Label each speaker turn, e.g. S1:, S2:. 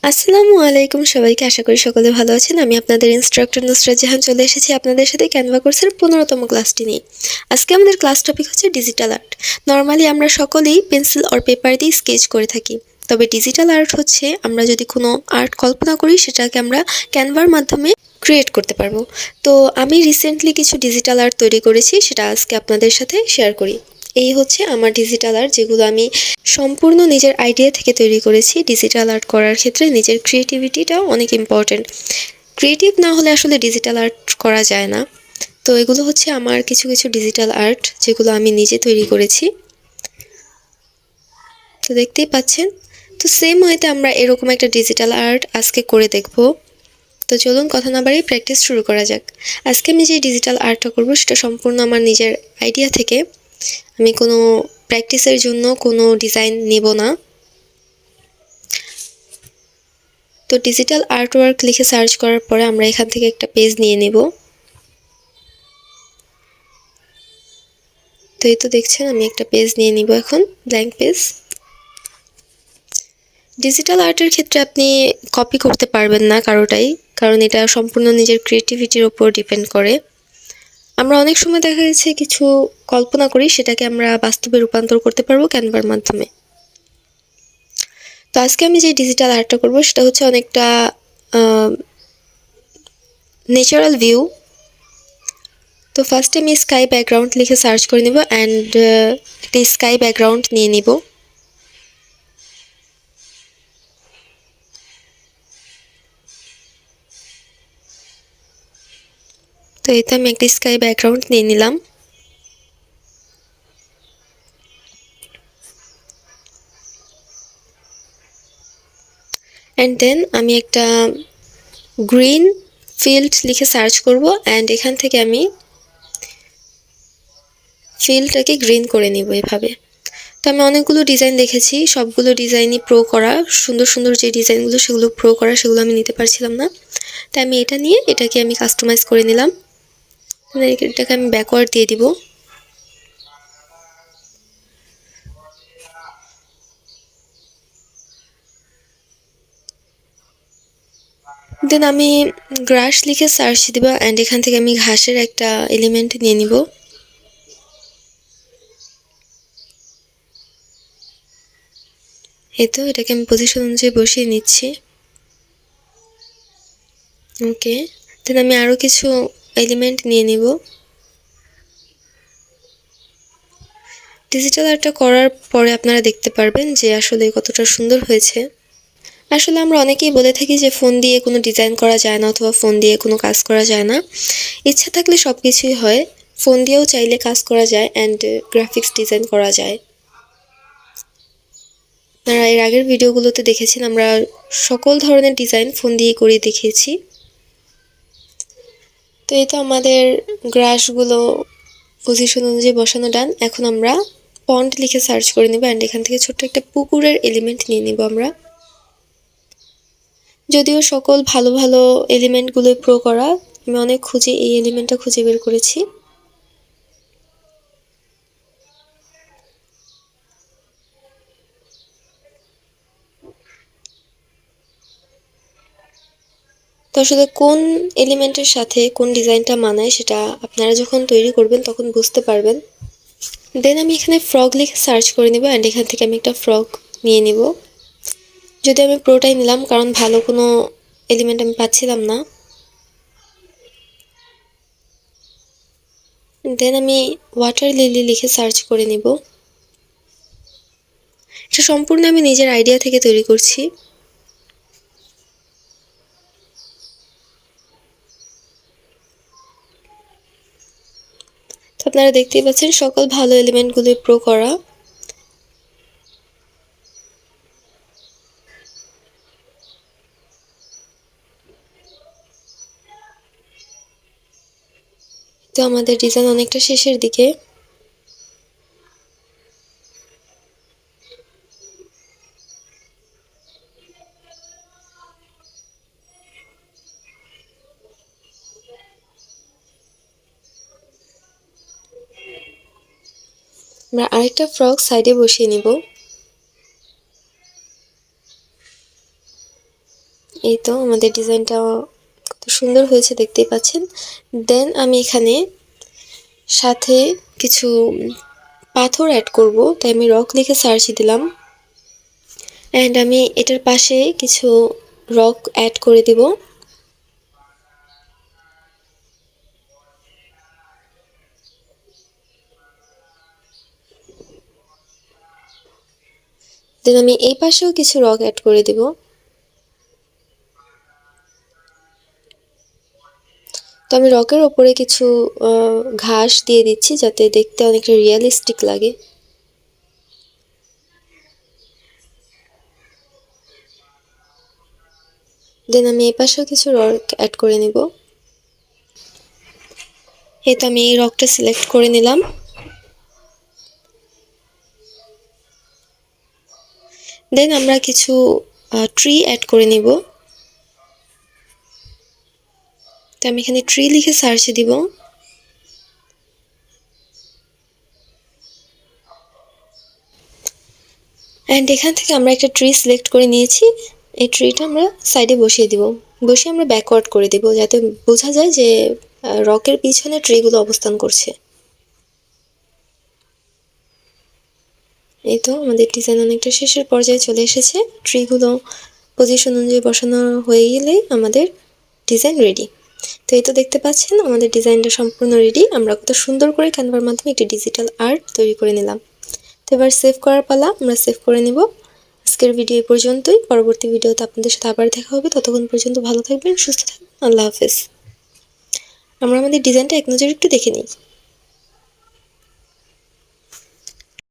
S1: আসসালামু আলাইকুম সবাইকে। আশা করি সকলে ভালো আছেন। আমি আপনাদের ইন্সট্রাক্টর নুসরাত জাহান চলে এসেছি আপনাদের সাথে ক্যানভা কোর্সের 15তম ক্লাসটি নিয়ে। আজকে আমাদের ক্লাস টপিক হচ্ছে ডিজিটাল আর্ট। নরমালি আমরা সকলেই পেন্সিল অর পেপার দিয়ে স্কেচ করে থাকি। তবে ডিজিটাল আর্ট হচ্ছে আমরা যদি কোনো আর্ট কল্পনা করি সেটাকে আমরা ক্যানভার মাধ্যমে ক্রিয়েট করতে পারবো। তো আমি রিসেন্টলি কিছু ডিজিটাল আর্ট তৈরি করেছি, সেটা আজকে আপনাদের সাথে শেয়ার করি। এই হচ্ছে আমার ডিজিটাল আর্ট, যেগুলো আমি সম্পূর্ণ নিজের আইডিয়া থেকে তৈরি করেছি। ডিজিটাল আর্ট করার ক্ষেত্রে নিজের ক্রিয়েটিভিটিটাও অনেক ইম্পর্ট্যান্ট। ক্রিয়েটিভ না হলে আসলে ডিজিটাল আর্ট করা যায় না। তো এগুলো হচ্ছে আমার কিছু কিছু ডিজিটাল আর্ট, যেগুলো আমি নিজে তৈরি করেছি। তো দেখতেই পাচ্ছেন। তো সেম ওয়েতে আমরা এরকম একটা ডিজিটাল আর্ট আজকে করে দেখব। তো চলুন কথা না বাড়িয়ে প্র্যাকটিস শুরু করা যাক। আজকে আমি যে ডিজিটাল আর্টটা করব সেটা সম্পূর্ণ আমার নিজের আইডিয়া থেকে। আমি কোনো প্র্যাকটিসের জন্য কোনো ডিজাইন নেব না। তো ডিজিটাল আর্টওয়ার্ক লিখে সার্চ করার পরে আমরা এখান থেকে একটা পেজ নিয়ে নেব। তো এই তো দেখছেন আমি একটা পেজ নিয়ে নিব এখন, ব্ল্যাঙ্ক পেজ। ডিজিটাল আর্টের ক্ষেত্রে আপনি কপি করতে পারবেন না কারোটাই, কারণ এটা সম্পূর্ণ নিজের ক্রিয়েটিভিটির উপর ডিপেন্ড করে। আমরা অনেক সময় দেখা যাচ্ছে কিছু কল্পনা করি, সেটাকে আমরা বাস্তবে রূপান্তর করতে পারবো ক্যানভার মাধ্যমে। তো আজকে আমি যে ডিজিটাল আর্টটা করব সেটা হচ্ছে অনেকটা ন্যাচারাল ভিউ। তো ফার্স্টে আমি স্কাই ব্যাকগ্রাউন্ড লিখে সার্চ করে নেব অ্যান্ড একটা স্কাই ব্যাকগ্রাউন্ড নিয়ে নিব। তো এতে আমি একটা স্কাই ব্যাকগ্রাউন্ড নিয়ে নিলাম। অ্যান্ড দেন আমি একটা গ্রিন ফিল্ড লিখে সার্চ করব অ্যান্ড এখান থেকে আমি ফিল্ডটাকে গ্রিন করে নিব এভাবে। তো আমি অনেকগুলো ডিজাইন দেখেছি, সবগুলো ডিজাইনই প্রো করা, সুন্দর সুন্দর যে ডিজাইনগুলো সেগুলো প্রো করা, সেগুলো আমি নিতে পারছিলাম না। তাই আমি এটা নিয়ে এটাকে আমি কাস্টমাইজ করে নিলাম। এটাকে আমি ব্যাকওয়ার্ড দিয়ে দিব। দেন আমি গ্রাস লিখে সার্চ দিব অ্যান্ড এখান থেকে আমি ঘাসের একটা এলিমেন্ট নিয়ে নিব। এই তো এটাকে আমি পজিশন অনুযায়ী বসিয়ে নিচ্ছি। ওকে, দেন আমি আরও কিছু এলিমেন্ট নিয়ে নিব। ডিজিটাল আর্টটা করার পরে আপনারা দেখতে পারবেন যে আসলে কতটা সুন্দর হয়েছে। আসলে আমরা অনেকেই বলে থাকি যে ফোন দিয়ে কোনো ডিজাইন করা যায় না অথবা ফোন দিয়ে কোনো কাজ করা যায় না। ইচ্ছা থাকলে সব কিছুই হয়। ফোন দিয়েও চাইলে কাজ করা যায় অ্যান্ড গ্রাফিক্স ডিজাইন করা যায়। আপনারা এর আগের ভিডিওগুলোতে দেখেছেন আমরা সকল ধরনের ডিজাইন ফোন দিয়ে করে দেখিয়েছি। তো এই তো আমাদের গ্রাসগুলো পজিশন অনুযায়ী বসানো ডান। এখন আমরা পন্ড লিখে সার্চ করে নেব অ্যান্ড এখান থেকে ছোট্ট একটা পুকুরের এলিমেন্ট নিয়ে নিব আমরা। যদিও সকল ভালো ভালো এলিমেন্টগুলোই প্রো করা, আমি অনেক খুঁজে এই এলিমেন্টটা খুঁজে বের করেছি। তো আসলে কোন এলিমেন্টের সাথে কোন ডিজাইনটা মানায় সেটা আপনারা যখন তৈরি করবেন তখন বুঝতে পারবেন। দেন আমি এখানে ফ্রগ লিখে সার্চ করে নেব অ্যান্ড এখান থেকে আমি একটা ফ্রগ নিয়ে নিব। যদি আমি প্রোটাই নিলাম কারণ ভালো কোনো এলিমেন্ট আমি পাচ্ছিলাম না। দেন আমি ওয়াটার লিলি লিখে সার্চ করে নিব। এটা সম্পূর্ণ আমি নিজের আইডিয়া থেকে তৈরি করছি। তো আপনারা দেখতেই পাচ্ছেন সকল ভালো এলিমেন্টগুলো প্রো করা। তো আমাদের ডিজাইন অনেকটা শেষের দিকে। আমরা আরেকটা ফ্রক সাইডে বসিয়ে নিব। এই তো আমাদের ডিজাইনটা কত সুন্দর হয়েছে দেখতেই পাচ্ছেন। দেন আমি এখানে সাথে কিছু পাথর অ্যাড করব, তাই আমি রক লিখে সার্চ দিলাম। অ্যান্ড আমি এটার পাশে কিছু রক অ্যাড করে দেব। দেন আমি এই পাশেও কিছু রক অ্যাড করে দেব। তো আমি রকের ওপরে কিছু ঘাস দিয়ে দিচ্ছি যাতে দেখতে অনেকটা রিয়েলিস্টিক লাগে। দেন আমি এই পাশেও কিছু রক অ্যাড করে নিব। এই তো আমি এই রকটা সিলেক্ট করে নিলাম। দেন আমরা কিছু ট্রি অ্যাড করে নিব। তো আমি এখানে ট্রি লিখে সার্চ দিব। অ্যান্ড এখান থেকে আমরা একটা ট্রি সিলেক্ট করে নিয়েছি। এই ট্রিটা আমরা সাইডে বসিয়ে দিব। বসিয়ে আমরা ব্যাকওয়ার্ড করে দিব যাতে বোঝা যায় যে রকের পিছনে ট্রিগুলো অবস্থান করছে। এই তো আমাদের ডিজাইন অনেকটা শেষের পর্যায়ে চলে এসেছে। ট্রিগুলো পজিশন অনুযায়ী বসানো হয়ে গেলেই আমাদের ডিজাইন রেডি। তো এই তো দেখতে পাচ্ছেন আমাদের ডিজাইনটা সম্পূর্ণ রেডি। আমরা কত সুন্দর করে ক্যানভার মাধ্যমে একটি ডিজিটাল আর্ট তৈরি করে নিলাম। তো এবার সেভ করার পালা, আমরা সেভ করে নিব। আজকের ভিডিও এই পর্যন্তই। পরবর্তী ভিডিওতে আপনাদের সাথে আবার দেখা হবে। ততক্ষণ পর্যন্ত ভালো থাকবেন, সুস্থ থাকবেন। আল্লাহ হাফেজ। আমরা আমাদের ডিজাইনটা এক নজরে একটু দেখে নিই।